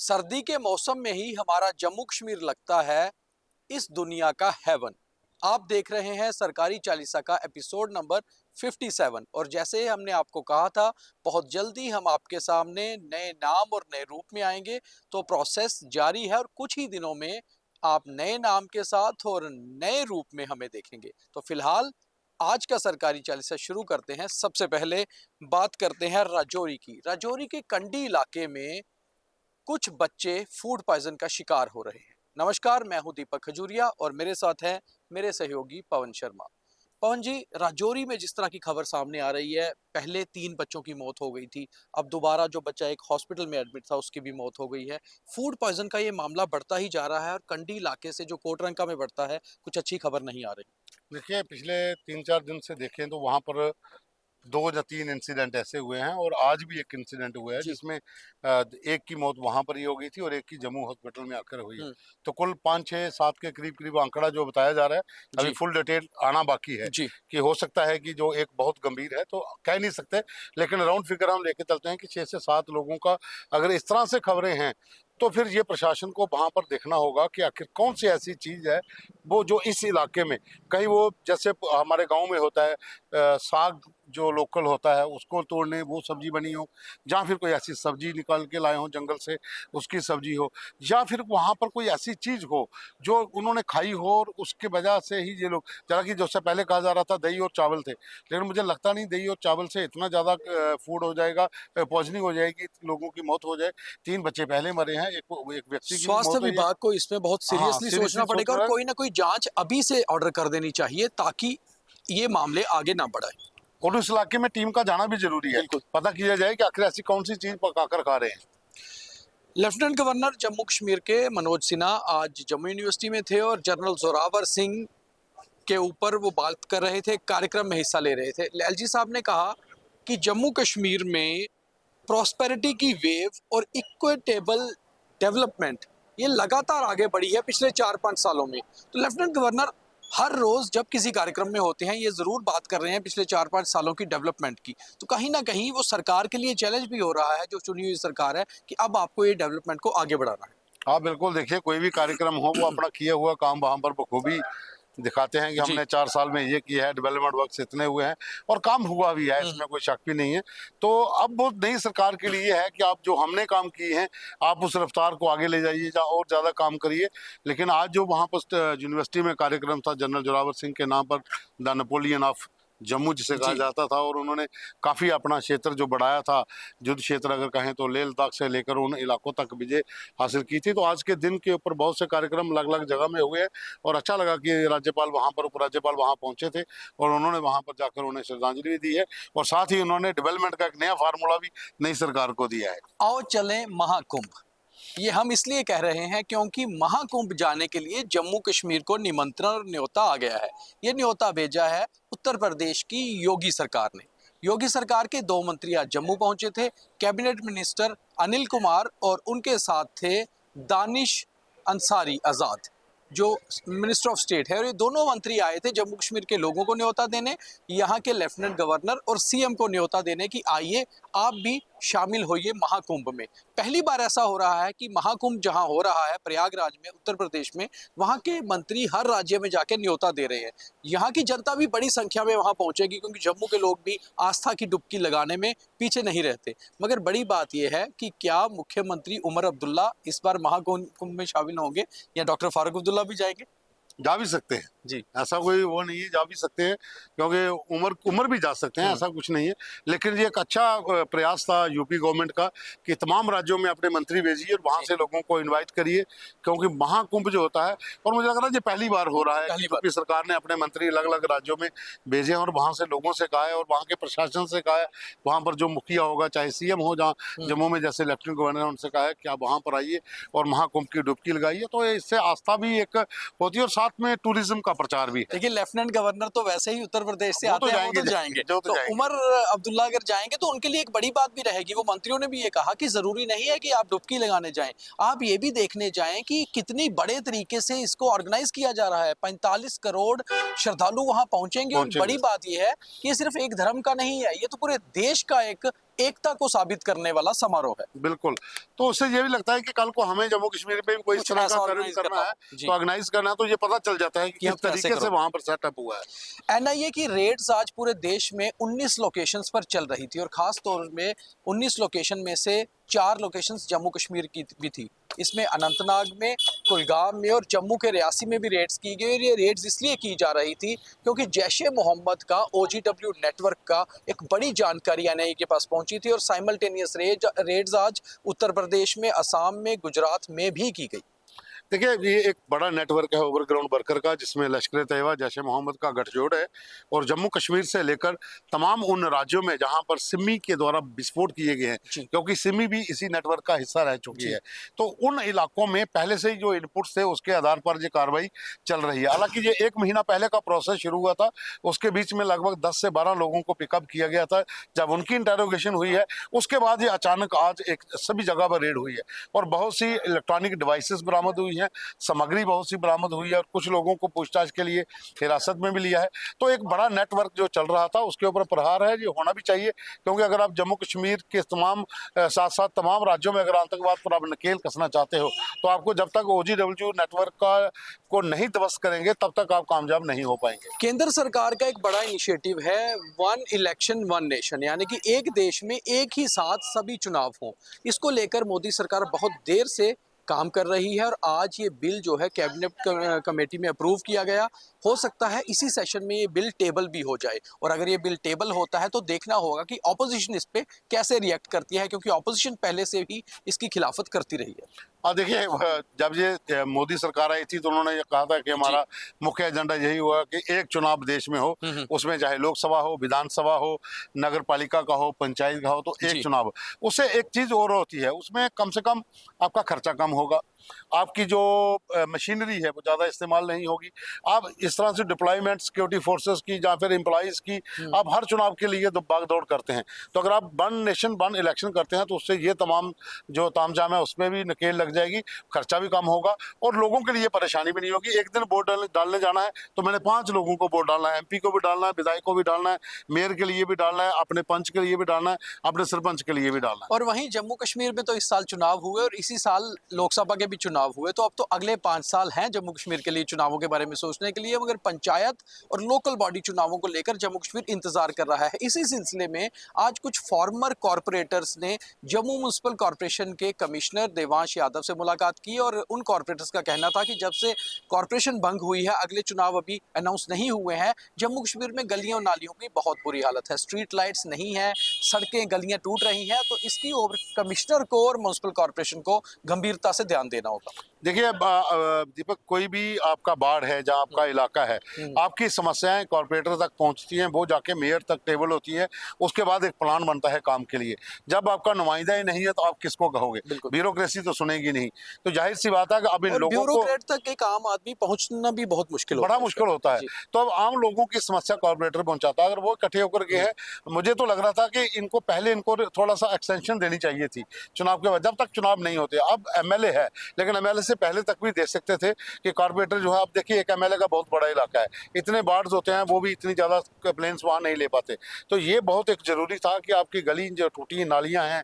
सर्दी के मौसम में ही हमारा जम्मू कश्मीर लगता है इस दुनिया का हेवन। आप देख रहे हैं सरकारी चालीसा का एपिसोड नंबर 57 और जैसे ही हमने आपको कहा था बहुत जल्दी हम आपके सामने नए नाम और नए रूप में आएंगे। तो प्रोसेस जारी है और कुछ ही दिनों में आप नए नाम के साथ और नए रूप में हमें देखेंगे। तो फिलहाल आज का सरकारी चालीसा शुरू करते हैं। सबसे पहले बात करते हैं राजौरी की। राजौरी के कंडी इलाके में कुछ बच्चे फूड पॉइजन का शिकार हो रहे हैं। नमस्कार, मैं हूं दीपक खजूरिया और मेरे साथ हैं मेरे सहयोगी पवन शर्मा। पवन जी, राजौरी में जिस तरह की खबर सामने आ रही है, पहले 3 बच्चों की मौत हो गई थी, अब दोबारा जो बच्चा एक हॉस्पिटल में एडमिट था उसकी भी मौत हो गई है। फूड पॉइजन का ये मामला बढ़ता ही जा रहा है और कंडी इलाके से जो कोटरंका में बढ़ता है, कुछ अच्छी खबर नहीं आ रही। देखिए, पिछले 3-4 दिन से देखें तो वहाँ पर 2 या 3 इंसिडेंट ऐसे हुए हैं और आज भी एक इंसिडेंट हुआ है जिसमें एक की मौत वहाँ पर ही हो गई थी और एक की जम्मू हॉस्पिटल में आकर हुई है। तो कुल 5, 6, 7 के करीब आंकड़ा जो बताया जा रहा है, अभी फुल डिटेल आना बाकी है कि हो सकता है कि जो एक बहुत गंभीर है तो कह नहीं सकते, लेकिन राउंड फिगर हम लेके चलते हैं कि 6 से 7 लोगों का अगर इस तरह से खबरें हैं तो फिर ये प्रशासन को वहाँ पर देखना होगा कि आखिर कौन सी ऐसी चीज़ है वो जो इस इलाके में कहीं वो जैसे हमारे गांव में होता है साग जो लोकल होता है उसको तोड़ने वो सब्जी बनी हो, या फिर कोई ऐसी सब्जी निकाल के लाए हो जंगल से उसकी सब्जी हो, या फिर वहाँ पर कोई ऐसी चीज़ हो जो उन्होंने खाई हो और उसके वजह से ही ये लोग, जरा कि जैसे पहले कहा जा रहा था दही और चावल थे, लेकिन मुझे लगता नहीं दही और चावल से इतना ज़्यादा फूड हो जाएगा, पॉइजनिंग हो जाएगी, लोगों की मौत हो जाए। 3 बच्चे पहले मरे हैं, एक व्यक्ति की स्वास्थ्य विभाग को इसमें बहुत सीरियसली सोचना पड़ेगा और कोई ना कोई जांच अभी से ऑर्डर कर देनी चाहिए ताकि ये मामले आगे ना बढ़ाए। और उस इलाके में टीम का जाना भी जरूरी है, पता किया जाए कि आखिर ऐसी कौन सी चीज पकाकर खा रहे हैं। लेफ्टिनेंट गवर्नर जम्मू कश्मीर के मनोज सिन्हा आज जम्मू यूनिवर्सिटी में थे और जनरल जोरावर सिंह के ऊपर वो बात कर रहे थे, कार्यक्रम में हिस्सा ले रहे थे। एलजी साहब ने कहा कि जम्मू कश्मीर में प्रॉस्पेरिटी की वेव और इक्विटेबल डेवलपमेंट ये लगातार आगे बढ़ी है पिछले 4-5 सालों में। तो लेफ्टिनेंट गवर्नर हर रोज जब किसी कार्यक्रम में होते हैं ये जरूर बात कर रहे हैं पिछले 4-5 सालों की डेवलपमेंट की। तो कहीं ना कहीं वो सरकार के लिए चैलेंज भी हो रहा है जो चुनी हुई सरकार है कि अब आपको ये डेवलपमेंट को आगे बढ़ाना है। हाँ बिल्कुल, देखिए कोई भी कार्यक्रम हो वो अपना किया हुआ काम वहाँ पर बखूबी दिखाते हैं कि हमने 4 साल में ये किया है, डेवलपमेंट वर्क इतने हुए हैं और काम हुआ भी है, इसमें कोई शक भी नहीं है। तो अब वो नई सरकार के लिए है कि आप जो हमने काम किए हैं आप उस रफ्तार को आगे ले जाइए या और ज़्यादा काम करिए। लेकिन आज जो वहाँ पर यूनिवर्सिटी में कार्यक्रम था जनरल जोरावर सिंह के नाम पर, द नेपोलियन ऑफ जम्मू जिसे कहा जाता था, और उन्होंने काफ़ी अपना क्षेत्र जो बढ़ाया था, युद्ध क्षेत्र अगर कहें तो लेह लद्दाख से लेकर उन इलाकों तक विजय हासिल की थी। तो आज के दिन के ऊपर बहुत से कार्यक्रम अलग अलग जगह में हुए हैं और अच्छा लगा कि राज्यपाल वहाँ पर, उपराज्यपाल वहाँ पहुँचे थे और उन्होंने वहाँ पर जाकर उन्हें श्रद्धांजलि भी दी है और साथ ही उन्होंने डेवलपमेंट का एक नया फार्मूला भी नई सरकार को दिया है। आओ चलें महाकुंभ। ये हम इसलिए कह रहे हैं क्योंकि महाकुंभ जाने के लिए जम्मू कश्मीर को निमंत्रण और न्योता आ गया है। ये न्योता भेजा है उत्तर प्रदेश की योगी सरकार ने। योगी सरकार के 2 मंत्री आज जम्मू पहुंचे थे, कैबिनेट मिनिस्टर अनिल कुमार और उनके साथ थे दानिश अंसारी आज़ाद जो मिनिस्टर ऑफ स्टेट है। और ये दोनों मंत्री आए थे जम्मू कश्मीर के लोगों को न्योता देने, यहाँ के लेफ्टिनेंट गवर्नर और सीएम को न्योता देने की आइए आप भी शामिल होइए महाकुंभ में। पहली बार ऐसा हो रहा है कि महाकुंभ जहां हो रहा है प्रयागराज में उत्तर प्रदेश में, वहां के मंत्री हर राज्य में जाके न्योता दे रहे हैं। यहाँ की जनता भी बड़ी संख्या में वहां पहुंचेगी क्योंकि जम्मू के लोग भी आस्था की डुबकी लगाने में पीछे नहीं रहते। मगर बड़ी बात यह है कि क्या मुख्यमंत्री उमर अब्दुल्ला इस बार महाकुंभ में शामिल होंगे या डॉक्टर फारूक अब्दुल्ला भी जाएंगे? जा भी सकते हैं जी, ऐसा कोई वो नहीं है, जा भी सकते हैं क्योंकि उमर भी जा सकते हैं, ऐसा कुछ नहीं है। लेकिन ये एक अच्छा प्रयास था यूपी गवर्नमेंट का कि तमाम राज्यों में अपने मंत्री भेजिए और वहाँ से लोगों को इनवाइट करिए, क्योंकि महाकुंभ जो होता है, और मुझे लग रहा है ये पहली बार हो रहा है, यूपी सरकार ने अपने मंत्री अलग अलग राज्यों में भेजे और वहाँ से लोगों से कहा है और वहाँ के प्रशासन से कहा है, वहाँ पर जो मुखिया होगा चाहे सीएम हो, जहाँ जम्मू में जैसे लेफ्टिनेंट गवर्नर, उनसे कहा है कि आप वहाँ पर आइए और महाकुंभ की डुबकी लगाइए। तो इससे आस्था भी एक होती है और साथ में टूरिज्म का प्रचार भी है। देखिए, लेफ्टिनेंट गवर्नर तो वैसे ही उत्तर प्रदेश से आते हैं, वो तो जाएंगे। तो उमर अब्दुल्ला अगर जाएंगे तो उनके लिए एक बड़ी बात भी रहेगी। वो मंत्रियों ने भी ये कहा कि जरूरी नहीं है कि आप डुबकी लगाने जाएं, आप ये भी देखने जाएं कि कितनी बड़े तरीके से इसको ऑर्गेनाइज किया जा रहा है। 45 करोड़ श्रद्धालु वहां पहुंचेंगे और बड़ी बात यह है कि ये सिर्फ एक धर्म का नहीं है, ये तो पूरे देश का एक एकता को साबित करने वाला समारोह है। बिल्कुल। तो उससे ये भी लगता है कि कल को हमें जम्मू कश्मीर पे भी कोई इस कुछ तरह ऐसा का ऑर्गेनाइज करना है, जी। तो ऑर्गेनाइज करना है, तो ये पता चल जाता है कि हम किस कैसे तरीके से करोगे। वहां पर सेटअप हुआ है। एनआईए की रेड्स आज पूरे देश में 19 लोकेशंस पर चल रही थी और खास तौर में 19 लोकेशन में से 4 लोकेशंस जम्मू कश्मीर की भी थी। इसमें अनंतनाग में, कुलगाम में और जम्मू के रियासी में भी रेड्स की गई और ये रेड्स इसलिए की जा रही थी क्योंकि जैश-ए-मोहम्मद का ओजीडब्ल्यू नेटवर्क का एक बड़ी जानकारी एनआईए के पास पहुंची थी और साइमल्टेनियस रेड्स आज उत्तर प्रदेश में, असम में, गुजरात में भी की गई। देखिए, ये एक बड़ा नेटवर्क है ओवरग्राउंड वर्कर का, जिसमें लश्कर तैयबा, जैश-ए-मोहम्मद का गठजोड़ है और जम्मू कश्मीर से लेकर तमाम उन राज्यों में जहां पर सिमी के द्वारा विस्फोट किए गए हैं, क्योंकि सिमी भी इसी नेटवर्क का हिस्सा रह चुकी है। तो उन इलाकों में पहले से ही जो इनपुट्स थे उसके आधार पर ये कार्रवाई चल रही है। हालांकि ये 1 महीना पहले का प्रोसेस शुरू हुआ था, उसके बीच में लगभग 10 से 12 लोगों को पिकअप किया गया था। जब उनकी इंटेरोगेशन हुई है, उसके बाद ये अचानक आज एक सभी जगह पर रेड हुई है और बहुत सी इलेक्ट्रॉनिक डिवाइसेस बरामद हुई है, सामग्री बहुत सी बरामद हुई है और कुछ लोगों को पूछताछ के लिए हिरासत में भी लिया है। तो एक बड़ा नेटवर्क जो चल रहा था उसके ऊपर प्रहार है, ये होना भी चाहिए, क्योंकि अगर आप जम्मू कश्मीर के तमाम साथ साथ तमाम राज्यों में अगर आतंकवाद पर आप नकेल कसना चाहते हो, तो आपको जब तक ओजीडब्ल्यू नेटवर्क का को नहीं ध्वस्त करेंगे तब तक आप कामयाब नहीं हो पाएंगे। केंद्र सरकार का एक बड़ा इनिशिएटिव है वन इलेक्शन वन नेशन, यानी कि एक देश में एक ही साथ सभी चुनाव हों। इसको लेकर मोदी सरकार बहुत देर से काम कर रही है और आज ये बिल जो है कैबिनेट कमेटी में अप्रूव किया गया। हो सकता है इसी सेशन में ये बिल टेबल भी हो जाए और अगर ये बिल टेबल होता है तो देखना होगा कि ऑपोजिशन इस पे कैसे रिएक्ट करती है, क्योंकि ऑपोजिशन पहले से भी इसकी खिलाफत करती रही है। देखिए, जब ये मोदी सरकार आई थी तो उन्होंने ये कहा था कि हमारा मुख्य एजेंडा यही हुआ कि एक चुनाव देश में हो, उसमें चाहे लोकसभा हो, विधानसभा हो, नगर पालिका का हो, पंचायत का हो, तो एक चुनाव। उससे एक चीज और होती है, उसमें कम से कम आपका खर्चा कम होगा, आपकी जो मशीनरी है वो ज़्यादा इस्तेमाल नहीं होगी, आप इस तरह से डिप्लॉयमेंट सिक्योरिटी फोर्सेस की या फिर एम्प्लॉयज़ की आप हर चुनाव के लिए भाग दौड़ करते हैं। तो अगर आप वन नेशन वन इलेक्शन करते हैं तो उससे ये तमाम जो तामझाम है उसमें भी नकेल लग जाएगी, खर्चा भी कम होगा और लोगों के लिए परेशानी भी नहीं होगी। एक दिन वोट डालने जाना है तो मैंने 5 लोगों को वोट डालना है, एमपी को भी डालना है, विधायक को भी डालना है, मेयर के लिए भी डालना है, अपने पंच के लिए भी डालना है, अपने सरपंच के लिए भी डालना है। और वहीं जम्मू कश्मीर में तो इस साल चुनाव हुए और इसी साल लोकसभा के भी चुनाव हुए, तो अब तो अगले 5 साल हैं जम्मू कश्मीर के लिए चुनावों के बारे में सोचने के लिए, मगर पंचायत और लोकल बॉडी चुनावों को लेकर जम्मू कश्मीर इंतजार कर रहा है। इसी सिलसिले में आज कुछ फॉर्मर कॉरपोरेटर्स ने जम्मू म्युनिसिपल कॉरपोरेशन के कमिश्नर देवांश यादव से मुलाकात की और उन कॉरपोरेटर्स का कहना था कि जब से कॉरपोरेशन भंग हुई है, अगले चुनाव अभी अनाउंस नहीं हुए हैं, जम्मू कश्मीर में गलियों नालियों की बहुत बुरी हालत है, स्ट्रीट लाइट्स नहीं है, सड़कें गलियां टूट रही हैं, तो इसकी ओर कमिश्नर को और म्युनिसिपल कॉरपोरेशन को गंभीरता से ध्यान देना होगा। देखिए दीपक, कोई भी आपका वार्ड है, जहाँ आपका इलाका है, आपकी समस्याएं कॉर्पोरेटर तक पहुंचती हैं, वो जाके मेयर तक टेबल होती है, उसके बाद एक प्लान बनता है काम के लिए। जब आपका नुमाइंदा ही नहीं है तो आप किसको कहोगे? ब्यूरोक्रेसी तो सुनेगी नहीं। तो जाहिर सी बात है कि अब इन लोगों को ब्यूरोक्रेट तक एक आम आदमी पहुंचना भी बहुत मुश्किल बड़ा मुश्किल होता है। तो अब आम लोगों की समस्या कॉर्पोरेटर पहुंचाता है। अगर वो इकट्ठे होकर गए हैं, मुझे तो लग रहा था कि इनको पहले इनको थोड़ा सा एक्सटेंशन देनी चाहिए थी चुनाव के बाद, जब तक चुनाव नहीं होते। अब एमएलए है, लेकिन एमएलए से पहले तक भी दे सकते थे कि कॉर्पोरेटर जो है, अब देखिए एक एमएलए का बहुत बड़ा इलाका है, इतने वार्ड्स होते हैं, वो भी इतनी ज्यादा प्लेन्स वहां नहीं ले पाते। तो ये बहुत एक जरूरी था कि आपकी गली जो टूटी नालियां हैं,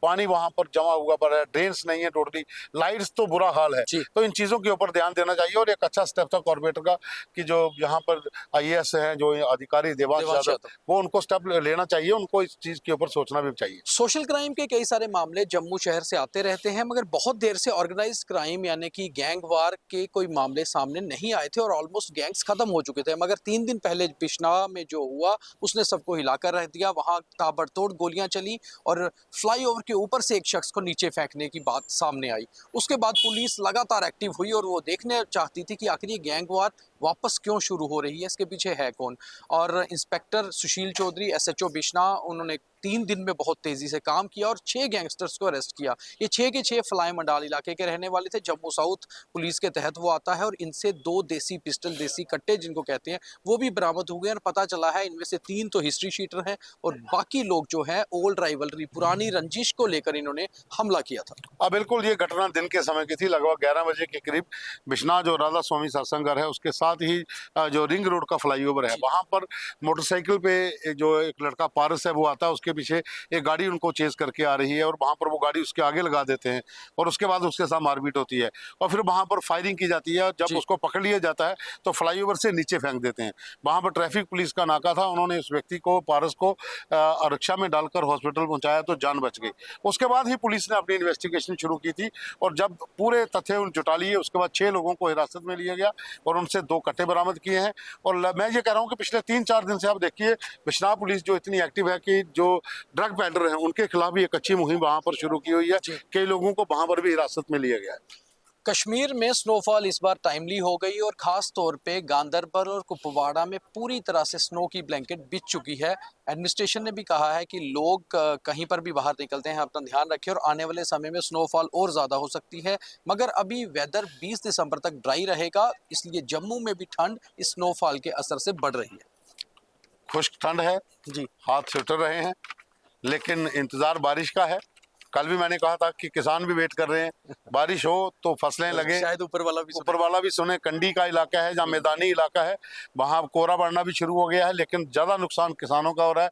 पानी वहां पर जमा हुआ पड़ा है, ड्रेन्स नहीं है टोटली, लाइट्स तो बुरा हाल है। तो इन चीजों के ऊपर ध्यान देना चाहिए और एक अच्छा स्टेप था कॉर्पोरेटर का कि जो यहाँ पर आईएएस हैं, जो अधिकारी देवांश यादव, वो उनको स्टेप लेना चाहिए, उनको इस चीज के ऊपर सोचना भी चाहिए। सोशल क्राइम के कई सारे मामले जम्मू शहर से आते रहते हैं, मगर बहुत देर से ऑर्गेनाइज्ड क्राइम यानी कि गैंग वार के कोई मामले सामने नहीं आए थे और ऑलमोस्ट गैंग्स खत्म हो चुके थे। मगर 3 दिन पहले बिश्नाह में जो हुआ उसने सबको हिलाकर रख दिया। वहां ताबड़तोड़ गोलियां चली और फ्लाईओवर के ऊपर से एक शख्स को नीचे फेंकने की बात सामने आई। उसके बाद पुलिस लगातार एक्टिव हुई और वो देखने चाहती थी कि आखिर ये गैंग वार वापस क्यों शुरू हो रही है, इसके पीछे है कौन। और इंस्पेक्टर सुशील चौधरी, एसएचओ बिश्नाह, उन्होंने 3 दिन में बहुत तेजी से काम किया और 6 गैंगस्टर्स को अरेस्ट किया। ये 6 के 6 फ्लाई मंडाल इलाके के रहने वाले थे, जम्मू साउथ पुलिस के तहत वो आता है और इनसे 2 देसी पिस्टल, देसी कट्टे जिनको कहते हैं, वो भी बरामद हुए और पता चला है इनमें से 3 तो हिस्ट्री शीटर हैं और बाकी लोग जो है ओल्ड राइवलरी, पुरानी रंजिश को लेकर इन्होंने हमला किया था। बिल्कुल, ये घटना दिन के समय की थी, लगभग 11 बजे के करीब। बिश्नाह जो राधा स्वामी सत्संगर है उसके साथ ही जो रिंग रोड का फ्लाईओवर है, वहां पर मोटरसाइकिल पे जो एक लड़का पारस है वो आता है, उसके उसके पीछे एक गाड़ी उनको चेज करके आ रही है और वहाँ पर वो गाड़ी उसके आगे लगा देते हैं और उसके बाद उसके साथ मारपीट होती है और फिर वहाँ पर फायरिंग की जाती है। जब उसको पकड़ लिया जाता है तो फ्लाईओवर से नीचे फेंक देते हैं। वहाँ पर ट्रैफिक पुलिस का नाका था, उन्होंने उस व्यक्ति को, पारस को रिक्शा में डालकर हॉस्पिटल पहुँचाया तो जान बच गई। उसके बाद ही पुलिस ने अपनी इन्वेस्टिगेशन शुरू की थी और जब पूरे तथ्य जुटा लिए उसके बाद 6 लोगों को हिरासत में लिया गया और उनसे 2 कट्टे बरामद किए हैं। और मैं ये कह रहा हूँ कि पिछले 3-4 दिन से आप देखिए बिश्नाह पुलिस जो इतनी एक्टिव है कि जो ड्रग पेडलर हैं उनके खिलाफ भी एक अच्छी मुहिम वहाँ पर शुरू की हुई है। कई लोगों को वहाँ पर भी हिरासत में लिया गया है। कश्मीर में स्नोफॉल इस बार टाइमली हो गई और खास तौर पे गांदरबल और कुपवाड़ा में पूरी तरह से स्नो की ब्लैंकेट बिछ चुकी है। एडमिनिस्ट्रेशन ने भी कहा है कि लोग कहीं पर भी बाहर निकलते हैं अपना ध्यान रखें और आने वाले समय में स्नोफॉल और ज़्यादा हो सकती है। मगर अभी वेदर 20 दिसंबर तक ड्राई रहेगा, इसलिए जम्मू में भी ठंड इस स्नोफॉल के असर से बढ़ रही है। खुश्क ठंड है जी, हाथ स्वेटर रहे हैं, लेकिन इंतजार बारिश का है। कल भी मैंने कहा था कि किसान भी वेट कर रहे हैं, बारिश हो तो फसलें लगे। शायद ऊपर वाला भी सुने। कंडी का इलाका है जहाँ मैदानी इलाका है, वहाँ कोहरा बढ़ना भी शुरू हो गया है, लेकिन ज़्यादा नुकसान किसानों का हो रहा है,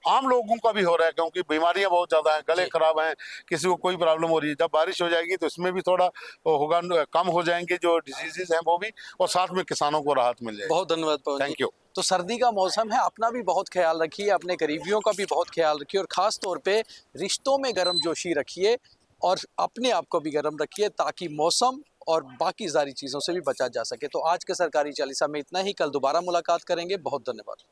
आम लोगों का भी हो रहा है, क्योंकि बीमारियां बहुत ज़्यादा हैं, गले खराब हैं, किसी को कोई प्रॉब्लम हो रही है। जब बारिश हो जाएगी तो इसमें भी थोड़ा होगा, कम हो जाएंगे जो डिजीजेज हैं वो भी, और साथ में किसानों को राहत मिल जाएगी। बहुत धन्यवाद पवन जी। Thank you. तो सर्दी का मौसम है, अपना भी बहुत ख्याल रखिए, अपने करीबियों का भी बहुत ख्याल रखिए और ख़ास तौर पे रिश्तों में गर्मजोशी रखिए और अपने आप को भी गर्म रखिए ताकि मौसम और बाकी सारी चीज़ों से भी बचा जा सके। तो आज के सरकारी चालीसा में इतना ही, कल दोबारा मुलाकात करेंगे। बहुत धन्यवाद।